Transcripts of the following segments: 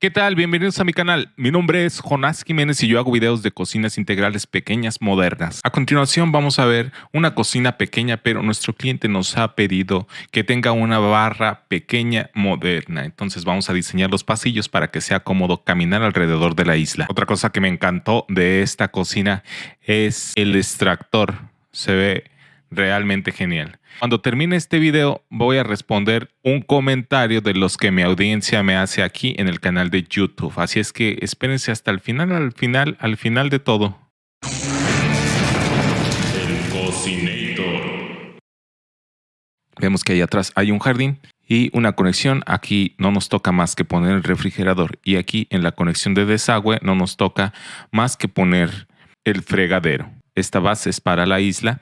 ¿Qué tal? Bienvenidos a mi canal. Mi nombre es Jonás Jiménez y yo hago videos de cocinas integrales pequeñas modernas. A continuación vamos a ver una cocina pequeña, pero nuestro cliente nos ha pedido que tenga una barra pequeña moderna. Entonces vamos a diseñar los pasillos para que sea cómodo caminar alrededor de la isla. Otra cosa que me encantó de esta cocina es el extractor. Se ve realmente genial. Cuando termine este video voy a responder un comentario de los que mi audiencia me hace aquí en el canal de YouTube. Así es que espérense hasta el final, al final de todo. El Cocinator. Vemos que ahí atrás hay un jardín y una conexión. Aquí no nos toca más que poner el refrigerador. Y aquí en la conexión de desagüe no nos toca más que poner el fregadero. Esta base es para la isla.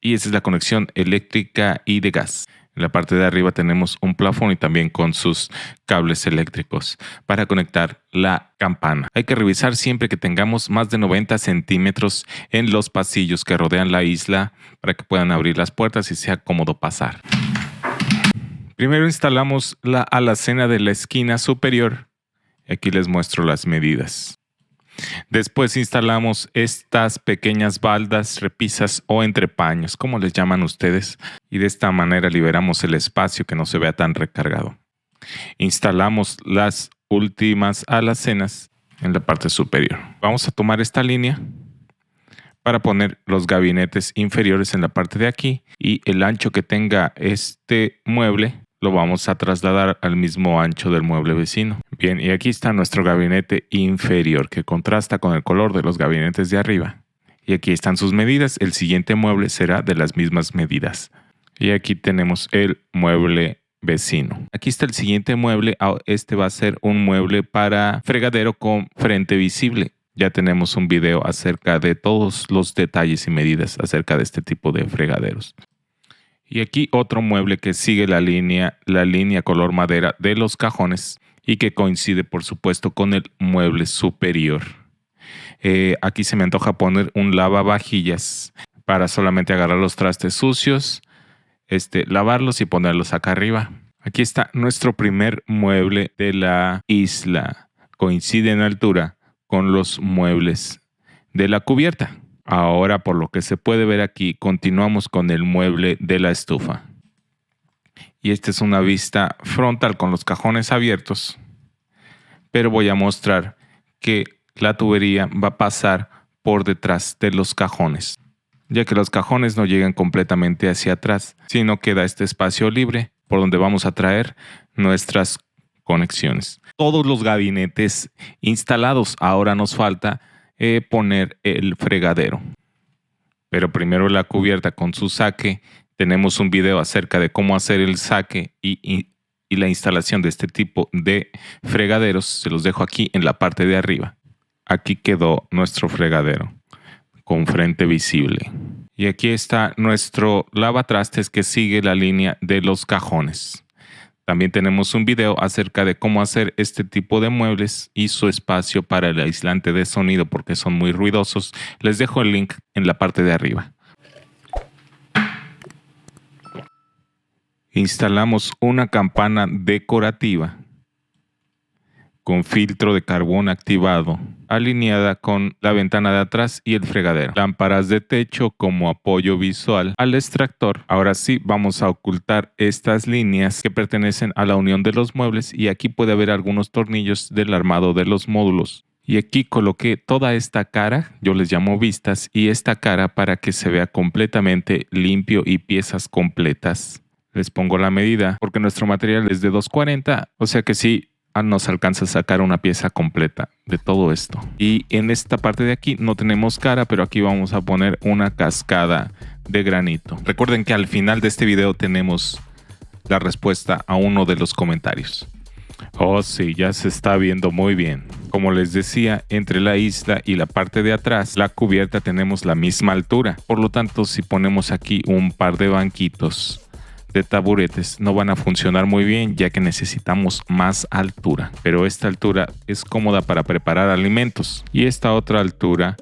Y esa es la conexión eléctrica y de gas. En la parte de arriba tenemos un plafón y también con sus cables eléctricos para conectar la campana. Hay que revisar siempre que tengamos más de 90 centímetros en los pasillos que rodean la isla para que puedan abrir las puertas y sea cómodo pasar. Primero instalamos la alacena de la esquina superior. Aquí les muestro las medidas. Después instalamos estas pequeñas baldas, repisas o entrepaños, como les llaman ustedes, y de esta manera liberamos el espacio que no se vea tan recargado. Instalamos las últimas alacenas en la parte superior. Vamos a tomar esta línea para poner los gabinetes inferiores en la parte de aquí y el ancho que tenga este mueble lo vamos a trasladar al mismo ancho del mueble vecino. Bien, y aquí está nuestro gabinete inferior que contrasta con el color de los gabinetes de arriba. Y aquí están sus medidas. El siguiente mueble será de las mismas medidas. Y aquí tenemos el mueble vecino. Aquí está el siguiente mueble. Este va a ser un mueble para fregadero con frente visible. Ya tenemos un video acerca de todos los detalles y medidas acerca de este tipo de fregaderos. Y aquí otro mueble que sigue la línea color madera de los cajones y que coincide por supuesto con el mueble superior. Aquí se me antoja poner un lavavajillas para solamente agarrar los trastes sucios, lavarlos y ponerlos acá arriba. Aquí está nuestro primer mueble de la isla. Coincide en altura con los muebles de la cubierta. Ahora, por lo que se puede ver aquí, continuamos con el mueble de la estufa. Y esta es una vista frontal con los cajones abiertos. Pero voy a mostrar que la tubería va a pasar por detrás de los cajones, ya que los cajones no llegan completamente hacia atrás, sino queda este espacio libre por donde vamos a traer nuestras conexiones. Todos los gabinetes instalados. Ahora nos falta poner el fregadero. Pero primero la cubierta con su saque. Tenemos un video acerca de cómo hacer el saque y la instalación de este tipo de fregaderos. Se los dejo aquí en la parte de arriba. Aquí quedó nuestro fregadero con frente visible. Y aquí está nuestro lavatrastes que sigue la línea de los cajones. También tenemos un video acerca de cómo hacer este tipo de muebles y su espacio para el aislante de sonido porque son muy ruidosos. Les dejo el link en la parte de arriba. Instalamos una campana decorativa con filtro de carbón activado, alineada con la ventana de atrás y el fregadero. Lámparas de techo como apoyo visual al extractor. Ahora sí, vamos a ocultar estas líneas que pertenecen a la unión de los muebles y aquí puede haber algunos tornillos del armado de los módulos. Y aquí coloqué toda esta cara, yo les llamo vistas, y esta cara para que se vea completamente limpio y piezas completas. Les pongo la medida porque nuestro material es de 240, o sea que sí, nos alcanza a sacar una pieza completa de todo esto. Y en esta parte de aquí no tenemos cara, pero aquí vamos a poner una cascada de granito. Recuerden que al final de este video tenemos la respuesta a uno de los comentarios. Oh sí, ya se está viendo muy bien. Como les decía, entre la isla y la parte de atrás, la cubierta tenemos la misma altura. Por lo tanto, si ponemos aquí un par de banquitos de taburetes no van a funcionar muy bien ya que necesitamos más altura, pero esta altura es cómoda para preparar alimentos y esta otra altura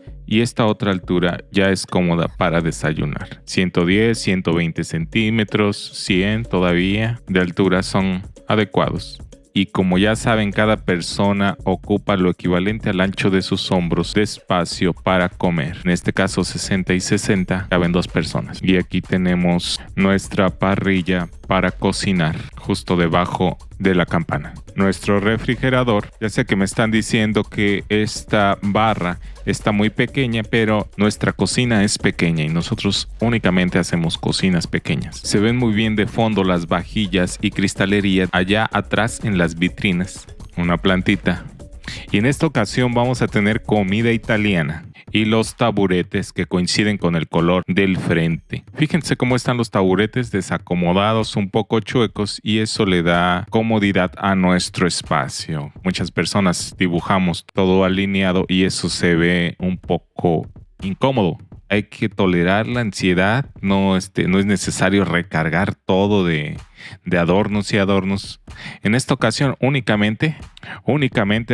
ya es cómoda para desayunar. 110, 120 centímetros, 100 todavía de altura son adecuados. y como ya saben, cada persona ocupa lo equivalente al ancho de sus hombros de espacio para comer. En este caso 60 y 60 caben 2 personas. Y aquí tenemos nuestra parrilla para cocinar justo debajo de la campana. Nuestro refrigerador, ya sé que me están diciendo que esta barra está muy pequeña, pero nuestra cocina es pequeña y nosotros únicamente hacemos cocinas pequeñas. Se ven muy bien de fondo las vajillas y cristalería allá atrás en las vitrinas. Una plantita. Y en esta ocasión vamos a tener comida italiana y los taburetes que coinciden con el color del frente. Fíjense cómo están los taburetes desacomodados, un poco chuecos, y eso le da comodidad a nuestro espacio. Muchas personas dibujamos todo alineado y eso se ve un poco incómodo. Hay que tolerar la ansiedad, no es necesario recargar todo de adornos y adornos. En esta ocasión únicamente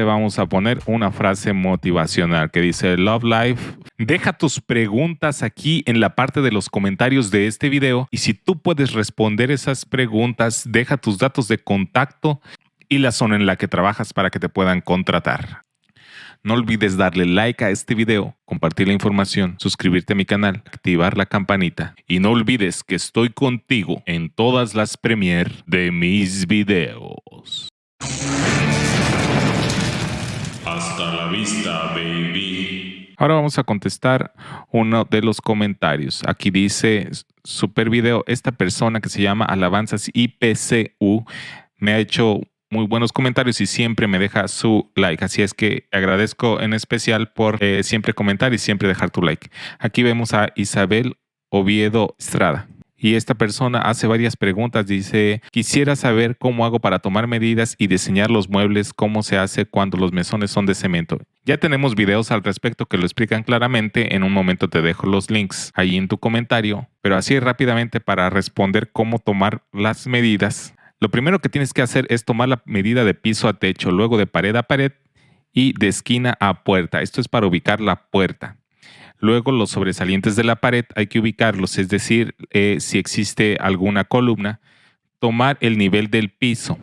vamos a poner una frase motivacional que dice Love Life. Deja tus preguntas aquí en la parte de los comentarios de este video y si tú puedes responder esas preguntas, deja tus datos de contacto y la zona en la que trabajas para que te puedan contratar. No olvides darle like a este video, compartir la información, suscribirte a mi canal, activar la campanita y no olvides que estoy contigo en todas las premiere de mis videos. Hasta la vista, baby. Ahora vamos a contestar uno de los comentarios. Aquí dice, super video, esta persona que se llama Alabanzas IPCU me ha hecho muy buenos comentarios y siempre me deja su like. Así es que agradezco en especial por siempre comentar y siempre dejar tu like. Aquí vemos a Isabel Oviedo Estrada. Y esta persona hace varias preguntas. Dice, quisiera saber cómo hago para tomar medidas y diseñar los muebles, cómo se hace cuando los mesones son de cemento. Ya tenemos videos al respecto que lo explican claramente. En un momento te dejo los links ahí en tu comentario. Pero así rápidamente para responder cómo tomar las medidas. Lo primero que tienes que hacer es tomar la medida de piso a techo, luego de pared a pared y de esquina a puerta. Esto es para ubicar la puerta. Luego los sobresalientes de la pared hay que ubicarlos, es decir, si existe alguna columna, tomar el nivel del piso.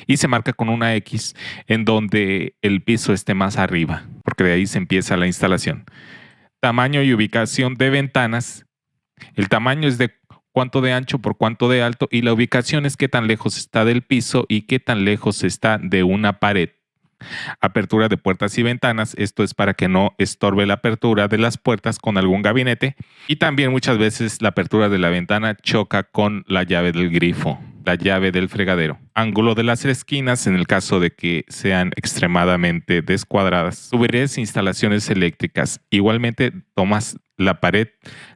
Y se marca con una X en donde el piso esté más arriba, porque de ahí se empieza la instalación. Tamaño y ubicación de ventanas. El tamaño es de cuánto de ancho por cuánto de alto y la ubicación es qué tan lejos está del piso y qué tan lejos está de una pared. Apertura de puertas y ventanas, esto es para que no estorbe la apertura de las puertas con algún gabinete y también muchas veces la apertura de la ventana choca con la llave del grifo, la llave del fregadero. Ángulo de las esquinas en el caso de que sean extremadamente descuadradas. Tuberías e instalaciones eléctricas. Igualmente tomas la pared,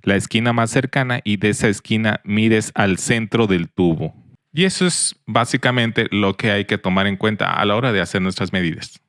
la esquina más cercana y de esa esquina mides al centro del tubo. Y eso es básicamente lo que hay que tomar en cuenta a la hora de hacer nuestras medidas.